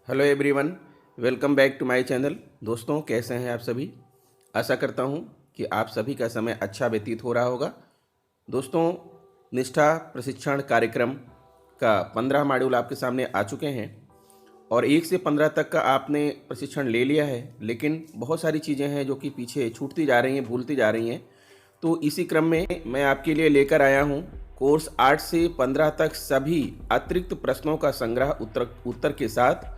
Hello everyone, welcome back to my channel. दोस्तों, कैसे हैं आप सभी। आशा करता हूं कि आप सभी का समय अच्छा व्यतीत हो रहा होगा। दोस्तों, निष्ठा प्रशिक्षण कार्यक्रम का 15 मॉड्यूल आपके सामने आ चुके हैं और 1 से 15 तक का आपने प्रशिक्षण ले लिया है, लेकिन बहुत सारी चीज़ें हैं जो कि पीछे छूटती जा रही हैं, भूलती जा रही हैं। तो इसी क्रम में मैं आपके लिए लेकर आया हूं कोर्स 8 से 15 तक सभी अतिरिक्त प्रश्नों का संग्रह उत्तर के साथ।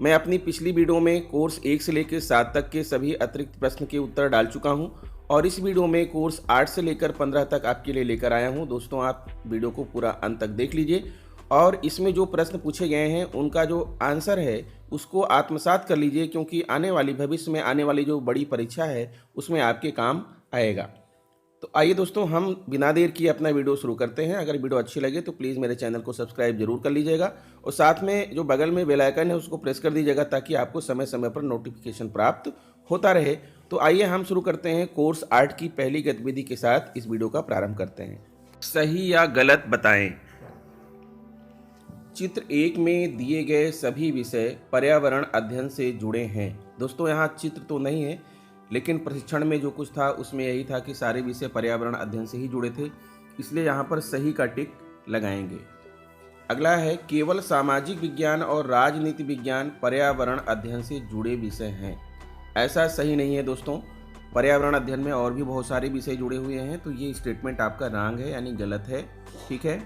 मैं अपनी पिछली वीडियो में कोर्स 1 से लेकर 7 तक के सभी अतिरिक्त प्रश्न के उत्तर डाल चुका हूं और इस वीडियो में कोर्स 8 से लेकर 15 तक आपके लिए लेकर आया हूं। दोस्तों, आप वीडियो को पूरा अंत तक देख लीजिए और इसमें जो प्रश्न पूछे गए हैं उनका जो आंसर है उसको आत्मसात कर लीजिए, क्योंकि आने वाली भविष्य में आने वाली जो बड़ी परीक्षा है उसमें आपके काम आएगा। तो आइए दोस्तों, हम बिना देर किए अपना वीडियो शुरू करते हैं। अगर वीडियो अच्छी लगे तो प्लीज़ मेरे चैनल को सब्सक्राइब जरूर कर लीजिएगा और साथ में जो बगल में बेल आइकन है उसको प्रेस कर दीजिएगा ताकि आपको समय समय पर नोटिफिकेशन प्राप्त होता रहे। तो आइए हम शुरू करते हैं कोर्स 8 की पहली गतिविधि के साथ इस वीडियो का प्रारंभ करते हैं। सही या गलत बताएं। चित्र 1 में दिए गए सभी विषय पर्यावरण अध्ययन से जुड़े हैं। दोस्तों, यहाँ चित्र तो नहीं है, लेकिन प्रशिक्षण में जो कुछ था उसमें यही था कि सारे विषय पर्यावरण अध्ययन से ही जुड़े थे, इसलिए यहाँ पर सही का टिक लगाएंगे। अगला है, केवल सामाजिक विज्ञान और राजनीति विज्ञान पर्यावरण अध्ययन से जुड़े विषय हैं। ऐसा सही नहीं है दोस्तों, पर्यावरण अध्ययन में और भी बहुत सारे विषय जुड़े हुए हैं, तो ये स्टेटमेंट आपका रॉन्ग है, यानी गलत है। ठीक है।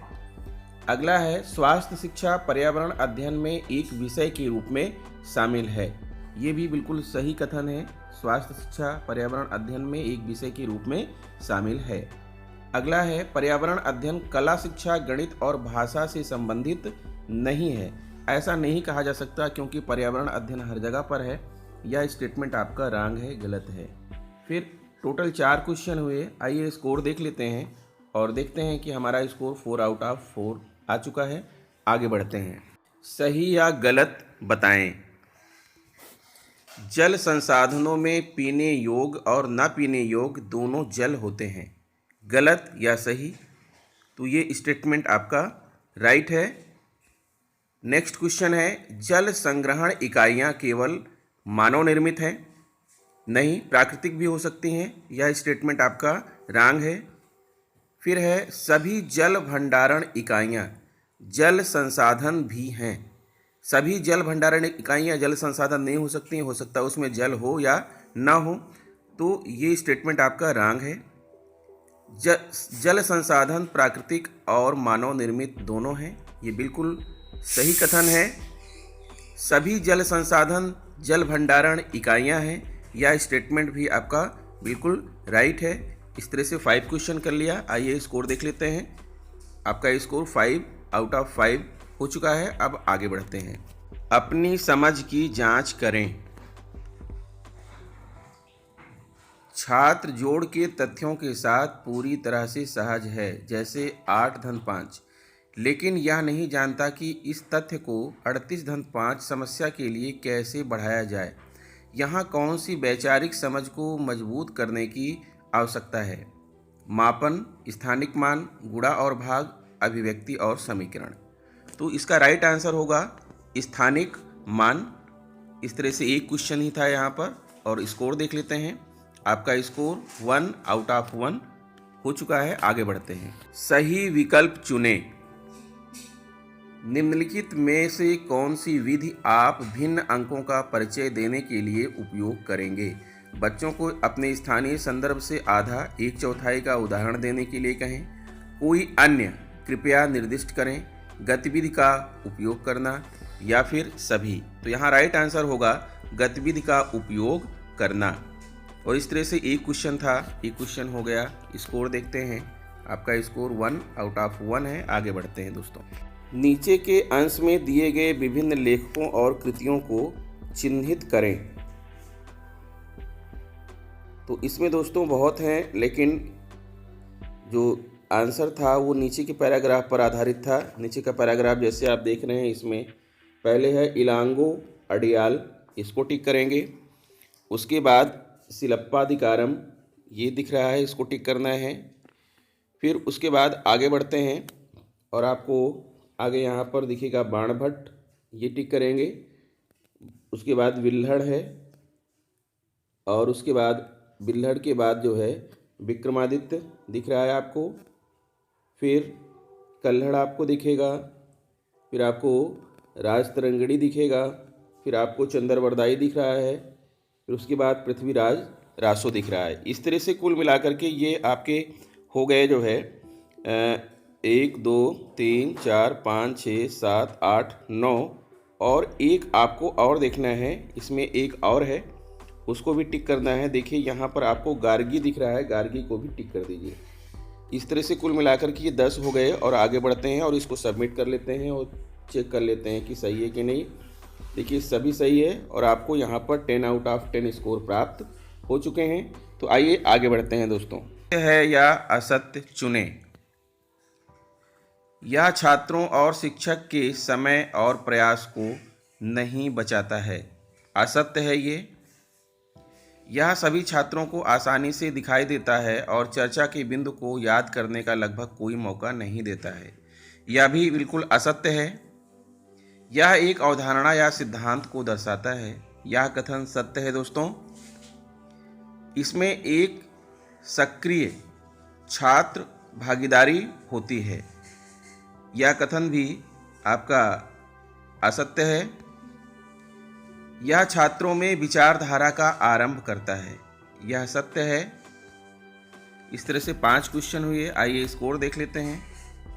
अगला है, स्वास्थ्य शिक्षा पर्यावरण अध्ययन में एक विषय के रूप में शामिल है। ये भी बिल्कुल सही कथन है, स्वास्थ्य शिक्षा पर्यावरण अध्ययन में एक विषय के रूप में शामिल है। अगला है, पर्यावरण अध्ययन कला शिक्षा गणित और भाषा से संबंधित नहीं है। ऐसा नहीं कहा जा सकता, क्योंकि पर्यावरण अध्ययन हर जगह पर है। यह स्टेटमेंट आपका रॉन्ग है, गलत है। फिर टोटल 4 क्वेश्चन हुए। आइए स्कोर देख लेते हैं और देखते हैं कि हमारा स्कोर 4 आउट ऑफ 4 आ चुका है। आगे बढ़ते हैं। सही या गलत बताएं। जल संसाधनों में पीने योग्य और न पीने योग्य दोनों जल होते हैं। गलत या सही? तो ये स्टेटमेंट आपका राइट है। नेक्स्ट क्वेश्चन है, जल संग्रहण इकाइयाँ केवल मानव निर्मित हैं? नहीं, प्राकृतिक भी हो सकती हैं। यह स्टेटमेंट आपका रॉन्ग है। फिर है, सभी जल भंडारण इकाइयाँ जल संसाधन भी हैं। सभी जल भंडारण इकाइयाँ जल संसाधन नहीं हो सकती, हो सकता है उसमें जल हो या ना हो, तो ये स्टेटमेंट आपका रॉन्ग है। जल संसाधन प्राकृतिक और मानव निर्मित दोनों हैं, ये बिल्कुल सही कथन है। सभी जल संसाधन जल भंडारण इकाइयाँ हैं, यह स्टेटमेंट भी आपका बिल्कुल राइट है। इस तरह से 5 क्वेश्चन कर लिया। आइए स्कोर देख लेते हैं। आपका स्कोर 5 आउट ऑफ 5 हो चुका है। अब आगे बढ़ते हैं। अपनी समझ की जांच करें। छात्र जोड़ के तथ्यों के साथ पूरी तरह से सहज है, जैसे 8 धन 5, लेकिन यह नहीं जानता कि इस तथ्य को 38 धन 5 समस्या के लिए कैसे बढ़ाया जाए। यहाँ कौन सी वैचारिक समझ को मजबूत करने की आवश्यकता है? मापन, स्थानिक मान, गुणा और भाग, अभिव्यक्ति और समीकरण। तो इसका राइट आंसर होगा स्थानिक मान। इस तरह से एक क्वेश्चन ही था यहाँ पर। और स्कोर देख लेते हैं। आपका स्कोर 1 आउट ऑफ 1 हो चुका है। आगे बढ़ते हैं। सही विकल्प चुनें। निम्नलिखित में से कौन सी विधि आप भिन्न अंकों का परिचय देने के लिए उपयोग करेंगे? बच्चों को अपने स्थानीय संदर्भ से आधा 1/4 का उदाहरण देने के लिए कहें। कोई अन्य कृपया निर्दिष्ट करें। गतिविधि का उपयोग करना या फिर सभी। तो यहाँ राइट आंसर होगा गतिविधि का उपयोग करना। और इस तरह से एक क्वेश्चन था, एक क्वेश्चन हो गया। स्कोर देखते हैं। आपका स्कोर 1 आउट ऑफ 1 है। आगे बढ़ते हैं दोस्तों। नीचे के अंश में दिए गए विभिन्न लेखकों और कृतियों को चिन्हित करें। तो इसमें दोस्तों बहुत हैं, लेकिन जो आंसर था वो नीचे के पैराग्राफ पर आधारित था। नीचे का पैराग्राफ जैसे आप देख रहे हैं, इसमें पहले है इलांगो अडियाल, इसको टिक करेंगे। उसके बाद सिलप्पाधिकारम, ये दिख रहा है, इसको टिक करना है। फिर उसके बाद आगे बढ़ते हैं और आपको आगे यहाँ पर दिखेगा बाणभट्ट, ये टिक करेंगे। उसके बाद विल्हड़ है, और उसके बाद विल्हड़ के बाद जो है विक्रमादित्य दिख रहा है आपको, फिर कल्हड़ आपको दिखेगा, फिर आपको राजतरंगिणी दिखेगा, फिर आपको चंद्रवरदाई दिख रहा है, फिर उसके बाद पृथ्वीराज रासो दिख रहा है। इस तरह से कुल मिलाकर के ये आपके हो गए जो है 1 2 3 4 5 6 7 8 9, और एक आपको और देखना है, इसमें एक और है, उसको भी टिक करना है। देखिए यहाँ पर आपको गार्गी दिख रहा है, गार्गी को भी टिक कर दीजिए। इस तरह से कुल मिलाकर के ये 10 हो गए, और आगे बढ़ते हैं और इसको सबमिट कर लेते हैं और चेक कर लेते हैं कि सही है कि नहीं। देखिए सभी सही है, और आपको यहाँ पर 10 आउट ऑफ 10 स्कोर प्राप्त हो चुके हैं। तो आइए आगे बढ़ते हैं दोस्तों। है या असत्य चुने। यह छात्रों और शिक्षक के समय और प्रयास को नहीं बचाता है। असत्य है ये। यह सभी छात्रों को आसानी से दिखाई देता है और चर्चा के बिंदु को याद करने का लगभग कोई मौका नहीं देता है। यह भी बिल्कुल असत्य है। यह एक अवधारणा या सिद्धांत को दर्शाता है। यह कथन सत्य है दोस्तों। इसमें एक सक्रिय छात्र भागीदारी होती है। यह कथन भी आपका असत्य है। यह छात्रों में विचारधारा का आरंभ करता है। यह सत्य है। इस तरह से 5 क्वेश्चन हुए। आइए स्कोर देख लेते हैं,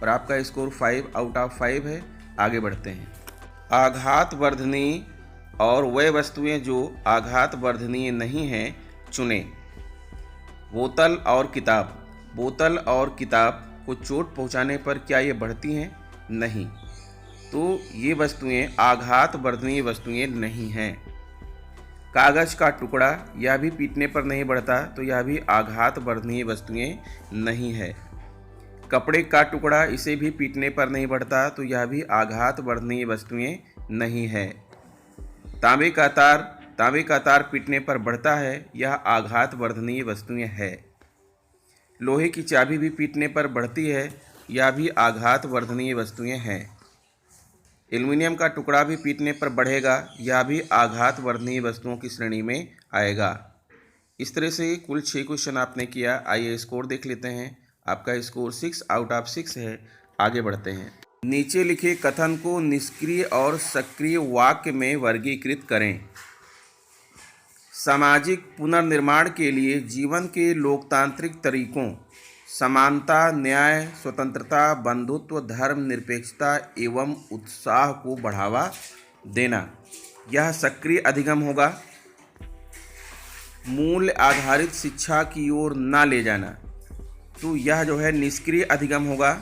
और आपका स्कोर 5 आउट ऑफ 5 है। आगे बढ़ते हैं। आघात वर्धनीय और वह वस्तुएं जो आघात वर्धनीय नहीं हैं चुनें। बोतल और किताब। बोतल और किताब को चोट पहुंचाने पर क्या ये बढ़ती हैं? नहीं। तो ये वस्तुएं आघात वर्धनीय वस्तुएं नहीं हैं। कागज का टुकड़ा, यह भी पीटने पर नहीं बढ़ता, तो यह भी आघात वर्धनीय वस्तुएं नहीं है। कपड़े का टुकड़ा, इसे भी पीटने पर नहीं बढ़ता, तो यह भी आघात वर्धनीय वस्तुएं नहीं है। तांबे का तार पीटने पर बढ़ता है, यह आघात वर्धनीय वस्तुएं है। लोहे की चाबी भी पीटने पर बढ़ती है, यह भी आघात वर्धनीय वस्तुएं हैं। एल्युमिनियम का टुकड़ा भी पीटने पर बढ़ेगा, यह भी आघात वर्धनीय वस्तुओं की श्रेणी में आएगा। इस तरह से कुल 6 क्वेश्चन आपने किया। आइए स्कोर देख लेते हैं। आपका स्कोर 6 आउट ऑफ 6 है। आगे बढ़ते हैं। नीचे लिखे कथन को निष्क्रिय और सक्रिय वाक्य में वर्गीकृत करें। सामाजिक पुनर्निर्माण के लिए जीवन के लोकतांत्रिक तरीकों समानता, न्याय, स्वतंत्रता, बंधुत्व, धर्म निरपेक्षता एवं उत्साह को बढ़ावा देना, यह सक्रिय अधिगम होगा। मूल्य आधारित शिक्षा की ओर न ले जाना, तो यह जो है निष्क्रिय अधिगम होगा।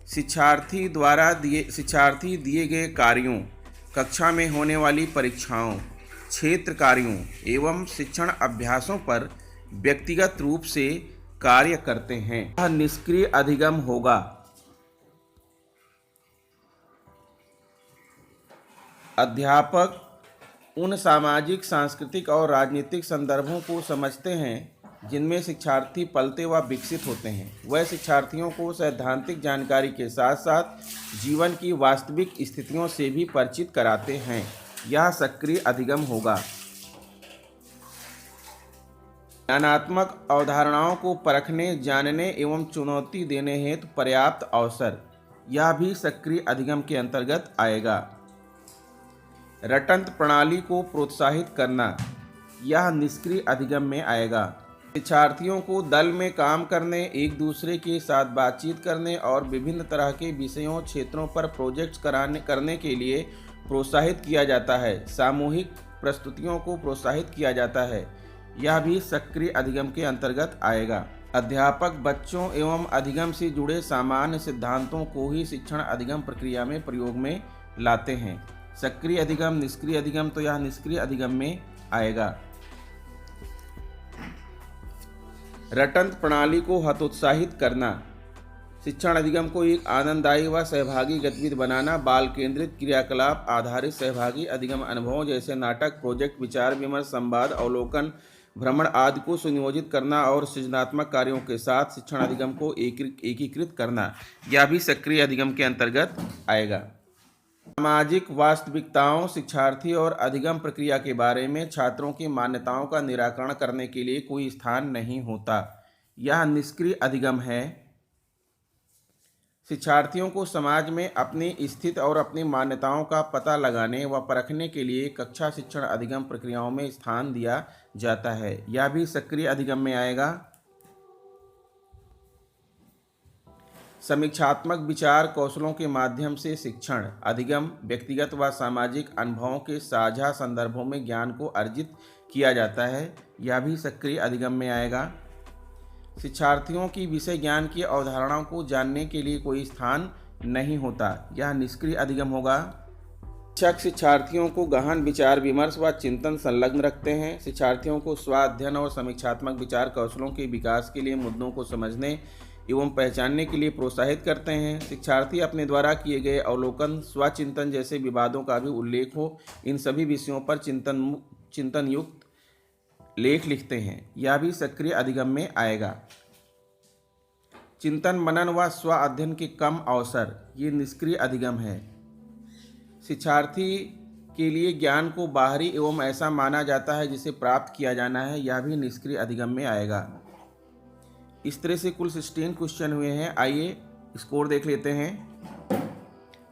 शिक्षार्थी दिए गए कार्यों, कक्षा में होने वाली परीक्षाओं, क्षेत्र कार्यों एवं शिक्षण अभ्यासों पर व्यक्तिगत रूप से कार्य करते हैं, यह निष्क्रिय अधिगम होगा। अध्यापक उन सामाजिक, सांस्कृतिक और राजनीतिक संदर्भों को समझते हैं जिनमें शिक्षार्थी पलते व विकसित होते हैं। वह शिक्षार्थियों को सैद्धांतिक जानकारी के साथ साथ जीवन की वास्तविक स्थितियों से भी परिचित कराते हैं। यह सक्रिय अधिगम होगा। ज्ञानात्मक अवधारणाओं को परखने, जानने एवं चुनौती देने हेतु पर्याप्त अवसर, यह भी सक्रिय अधिगम के अंतर्गत आएगा। रटंत प्रणाली को प्रोत्साहित करना, यह निष्क्रिय अधिगम में आएगा। शिक्षार्थियों को दल में काम करने, एक दूसरे के साथ बातचीत करने और विभिन्न तरह के विषयों, क्षेत्रों पर प्रोजेक्ट्स करने के लिए प्रोत्साहित किया जाता है। सामूहिक प्रस्तुतियों को प्रोत्साहित किया जाता है, यह भी सक्रिय अधिगम के अंतर्गत आएगा। अध्यापक बच्चों एवं अधिगम से जुड़े सामान्य सिद्धांतों को ही शिक्षण अधिगम प्रक्रिया में प्रयोग में लाते हैं। सक्रिय अधिगम, निष्क्रिय अधिगम, तो यह निष्क्रिय अधिगम में आएगा। रटंत प्रणाली को हतोत्साहित करना, शिक्षण अधिगम को एक आनंददायी व सहभागी गतिविधि बनाना, बाल केंद्रित क्रियाकलाप आधारित सहभागी अधिगम अनुभवों जैसे नाटक, प्रोजेक्ट, विचार विमर्श, संवाद, अवलोकन, भ्रमण आदि को सुनियोजित करना और सृजनात्मक कार्यों के साथ शिक्षण अधिगम को एकीकृत करना, यह भी सक्रिय अधिगम के अंतर्गत आएगा। सामाजिक वास्तविकताओं, शिक्षार्थी और अधिगम प्रक्रिया के बारे में छात्रों की मान्यताओं का निराकरण करने के लिए कोई स्थान नहीं होता। यह निष्क्रिय अधिगम है। शिक्षार्थियों को समाज में अपनी स्थिति और अपनी मान्यताओं का पता लगाने व परखने के लिए कक्षा शिक्षण अधिगम प्रक्रियाओं में स्थान दिया जाता है। यह भी सक्रिय अधिगम में आएगा। समीक्षात्मक विचार कौशलों के माध्यम से शिक्षण अधिगम व्यक्तिगत व सामाजिक अनुभवों के साझा संदर्भों में ज्ञान को अर्जित किया जाता है। यह भी सक्रिय अधिगम में आएगा। शिक्षार्थियों की विषय ज्ञान की अवधारणाओं को जानने के लिए कोई स्थान नहीं होता। यह निष्क्रिय अधिगम होगा। शिक्षक शिक्षार्थियों को गहन विचार विमर्श व चिंतन संलग्न रखते हैं। शिक्षार्थियों को स्व अध्ययन और समीक्षात्मक विचार कौशलों के विकास के लिए मुद्दों को समझने एवं पहचानने के लिए प्रोत्साहित करते हैं। शिक्षार्थी अपने द्वारा किए गए अवलोकन, स्वचिंतन जैसे विवादों का भी उल्लेख हो, इन सभी विषयों पर चिंतन युक्त लेख लिखते हैं। यह भी सक्रिय अधिगम में आएगा। चिंतन मनन व स्व अध्ययन के कम अवसर, ये निष्क्रिय अधिगम है। शिक्षार्थी के लिए ज्ञान को बाहरी एवं ऐसा माना जाता है जिसे प्राप्त किया जाना है। यह भी निष्क्रिय अधिगम में आएगा। इस तरह से कुल 16 क्वेश्चन हुए हैं। आइए स्कोर देख लेते हैं।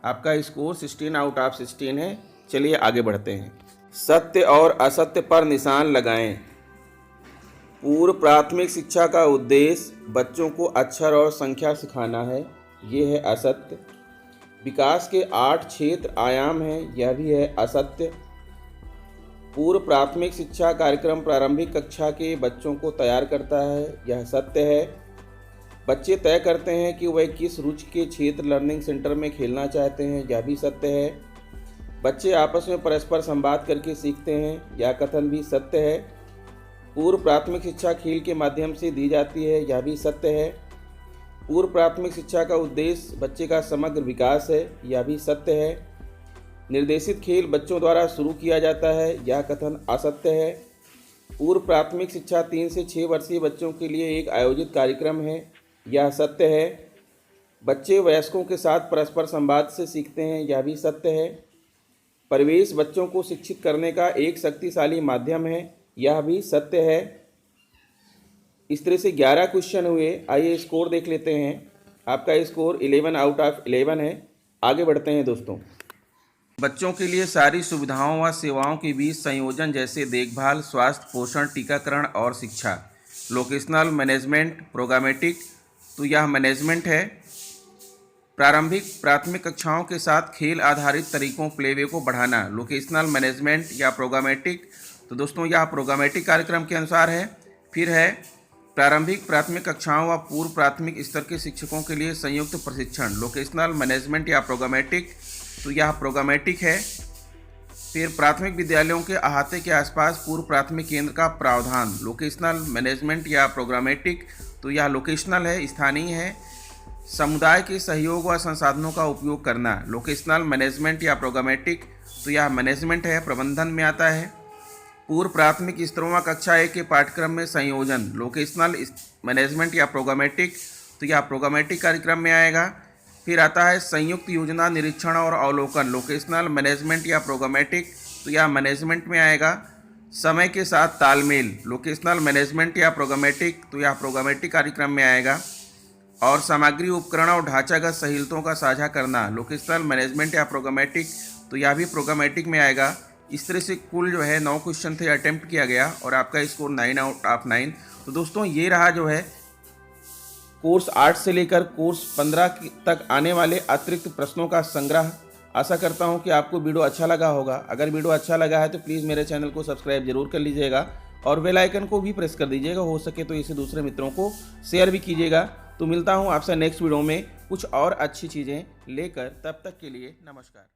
आपका स्कोर 16 आउट ऑफ 16 है। चलिए आगे बढ़ते हैं। सत्य और असत्य पर निशान लगाएं। पूर्व प्राथमिक शिक्षा का उद्देश्य बच्चों को अक्षर और संख्या सिखाना है। ये है असत्य। विकास के 8 क्षेत्र आयाम हैं। यह भी है असत्य। पूर्व प्राथमिक शिक्षा कार्यक्रम प्रारंभिक कक्षा के बच्चों को तैयार करता है। यह सत्य है। बच्चे तय करते हैं कि वह किस रुचि के क्षेत्र लर्निंग सेंटर में खेलना चाहते हैं। यह भी सत्य है। बच्चे आपस में परस्पर संवाद करके सीखते हैं। यह कथन भी सत्य है। पूर्व प्राथमिक शिक्षा खेल के माध्यम से दी जाती है। यह भी सत्य है। पूर्व प्राथमिक शिक्षा का उद्देश्य बच्चे का समग्र विकास है। यह भी सत्य है। निर्देशित खेल बच्चों द्वारा शुरू किया जाता है। यह कथन असत्य है। पूर्व प्राथमिक शिक्षा 3 से 6 वर्षीय बच्चों के लिए एक आयोजित कार्यक्रम है। यह सत्य है। बच्चे वयस्कों के साथ परस्पर संवाद से सीखते हैं। यह भी सत्य है। परिवेश बच्चों को शिक्षित करने का एक शक्तिशाली माध्यम है। यह भी सत्य है। इस तरह से 11 क्वेश्चन हुए। आइए स्कोर देख लेते हैं। आपका स्कोर 11 आउट ऑफ 11 है। आगे बढ़ते हैं दोस्तों। बच्चों के लिए सारी सुविधाओं व सेवाओं के बीच संयोजन जैसे देखभाल, स्वास्थ्य, पोषण, टीकाकरण और शिक्षा। लोकेशनल मैनेजमेंट, प्रोग्रामेटिक, तो यह मैनेजमेंट है। प्राथमिक कक्षाओं के साथ खेल आधारित तरीकों प्लेवे को बढ़ाना। लोकेशनल मैनेजमेंट या प्रोग्रामेटिक, तो दोस्तों यह प्रोग्रामेटिक कार्यक्रम के अनुसार है। फिर है प्राथमिक कक्षाओं व पूर्व प्राथमिक स्तर के शिक्षकों के लिए संयुक्त प्रशिक्षण। लोकेशनल मैनेजमेंट या प्रोग्रामेटिक, तो यह प्रोग्रामेटिक है। फिर प्राथमिक विद्यालयों के अहाते के आसपास पूर्व प्राथमिक केंद्र का प्रावधान। लोकेशनल मैनेजमेंट या प्रोग्रामेटिक, तो यह लोकेशनल है, स्थानीय है। समुदाय के सहयोग व संसाधनों का उपयोग करना। लोकेशनल मैनेजमेंट या प्रोग्रामेटिक, तो यह मैनेजमेंट है, प्रबंधन में आता है। पूर्व प्राथमिक स्तरों व कक्षा 1 के पाठ्यक्रम में संयोजन। लोकेशनल मैनेजमेंट या प्रोग्रामेटिक, तो यह प्रोग्रामेटिक कार्यक्रम में आएगा। फिर आता है संयुक्त योजना निरीक्षण और अवलोकन। लोकेशनल मैनेजमेंट या प्रोग्रामेटिक, तो यह मैनेजमेंट में आएगा। समय के साथ तालमेल। लोकेशनल मैनेजमेंट या प्रोग्रामेटिक, तो यह प्रोग्रामेटिक कार्यक्रम में आएगा। और सामग्री, उपकरण और ढांचागत सहूलियतों का साझा करना। लोकेशनल मैनेजमेंट या प्रोग्रामेटिक, तो यह भी प्रोग्रामेटिक में आएगा। इस तरह से कुल जो है 9 क्वेश्चन थे, अटेम्प्ट किया गया और आपका स्कोर 9 आउट ऑफ 9। तो दोस्तों ये रहा जो है कोर्स 8 से लेकर कोर्स 15 तक आने वाले अतिरिक्त प्रश्नों का संग्रह। आशा करता हूं कि आपको वीडियो अच्छा लगा होगा। अगर वीडियो अच्छा लगा है तो प्लीज़ मेरे चैनल को सब्सक्राइब जरूर कर लीजिएगा और बेल आइकन को भी प्रेस कर दीजिएगा। हो सके तो इसे दूसरे मित्रों को शेयर भी कीजिएगा। तो मिलता हूं आपसे नेक्स्ट वीडियो में कुछ और अच्छी चीज़ें लेकर। तब तक के लिए नमस्कार।